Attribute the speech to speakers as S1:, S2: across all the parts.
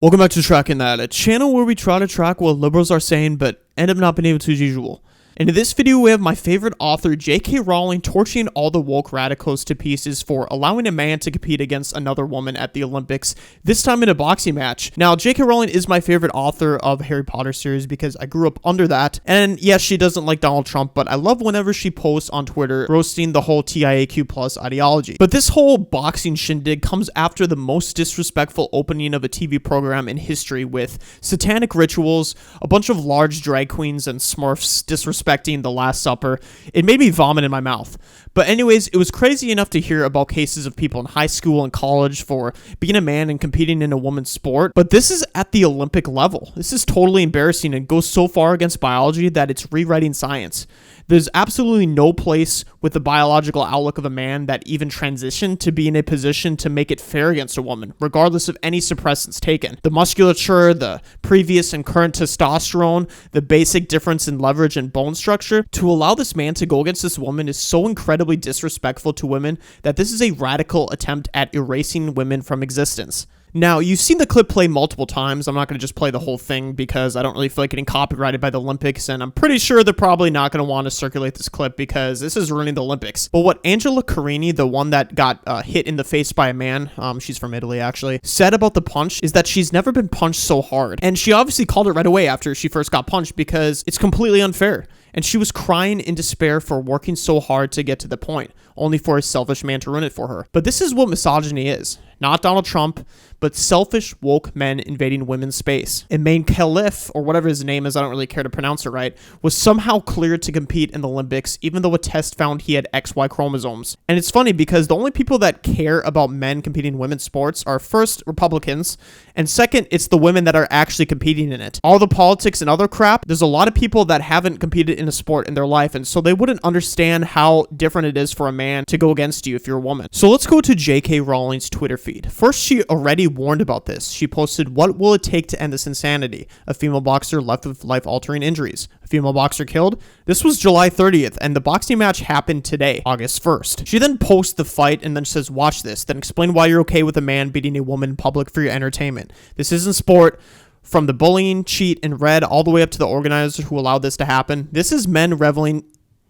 S1: Welcome back to Tracking That, a channel where we try to track what liberals are saying but end up not being able to as usual. And in this video, we have my favorite author, J.K. Rowling, torching all the woke radicals to pieces for allowing a man to compete against another woman at the Olympics, this time in a boxing match. Now, J.K. Rowling is my favorite author of Harry Potter series because I grew up under that. And yes, she doesn't like Donald Trump, but I love whenever she posts on Twitter roasting the whole TIAQ+ ideology. But this whole boxing shindig comes after the most disrespectful opening of a TV program in history, with satanic rituals, a bunch of large drag queens and Smurfs disrespecting the Last Supper. It made me vomit in my mouth. But anyways, it was crazy enough to hear about cases of people in high school and college for being a man and competing in a woman's sport. But this is at the Olympic level. This is totally embarrassing and goes so far against biology that it's rewriting science. There's absolutely no place with the biological outlook of a man that even transitioned to be in a position to make it fair against a woman, regardless of any suppressants taken. The musculature, the previous and current testosterone, the basic difference in leverage and bone structure. To allow this man to go against this woman is so incredibly disrespectful to women that this is a radical attempt at erasing women from existence. Now, you've seen the clip play multiple times. I'm not going to just play the whole thing because I don't really feel like getting copyrighted by the Olympics, and I'm pretty sure they're probably not going to want to circulate this clip because this is ruining the Olympics. But what Angela Carini, the one that got hit in the face by a man, she's from Italy actually, said about the punch is that she's never been punched so hard. And she obviously called it right away after she first got punched because it's completely unfair. And she was crying in despair for working so hard to get to the point, only for a selfish man to ruin it for her. But this is what misogyny is. Not Donald Trump, but selfish, woke men invading women's space. And Main Caliph, or whatever his name is, I don't really care to pronounce it right, was somehow cleared to compete in the Olympics, even though a test found he had XY chromosomes. And it's funny because the only people that care about men competing in women's sports are first, Republicans, and second, it's the women that are actually competing in it. All the politics and other crap, there's a lot of people that haven't competed in a sport in their life, and so they wouldn't understand how different it is for a man to go against you if you're a woman. So let's go to J.K. Rowling's Twitter feed. First, she already warned about this. She posted, "What will it take to end this insanity? A female boxer left with life-altering injuries. A female boxer killed?" This was July 30th, and the boxing match happened today, August 1st. She then posts the fight and then says, "Watch this, then explain why you're okay with a man beating a woman in public for your entertainment. This isn't sport." From the bullying, cheat, and red, all the way up to the organizers who allowed this to happen, this is men reveling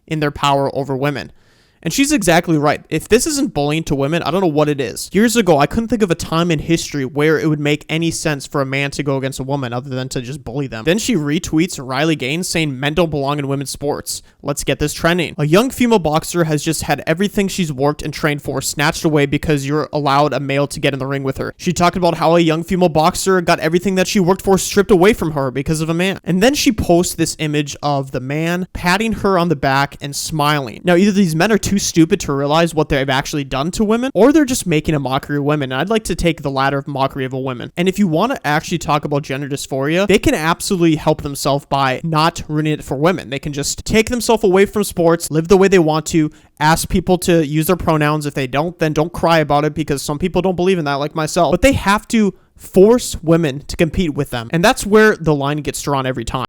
S1: in their power over women. And she's exactly right. If this isn't bullying to women, I don't know what it is. Years ago, I couldn't think of a time in history where it would make any sense for a man to go against a woman other than to just bully them. Then she retweets Riley Gaines saying men don't belong in women's sports. Let's get this trending. A young female boxer has just had everything she's worked and trained for snatched away because you're allowed a male to get in the ring with her. She talked about how a young female boxer got everything that she worked for stripped away from her because of a man. And then she posts this image of the man patting her on the back and smiling. Now, either these men are too stupid to realize what they've actually done to women, or they're just making a mockery of women. And I'd like to take the latter of mockery of a woman. And if you want to actually talk about gender dysphoria, they can absolutely help themselves by not ruining it for women. They can just take themselves away from sports, live the way they want to, ask people to use their pronouns. If they don't, then don't cry about it because some people don't believe in that, like myself. But they have to force women to compete with them. And that's where the line gets drawn every time.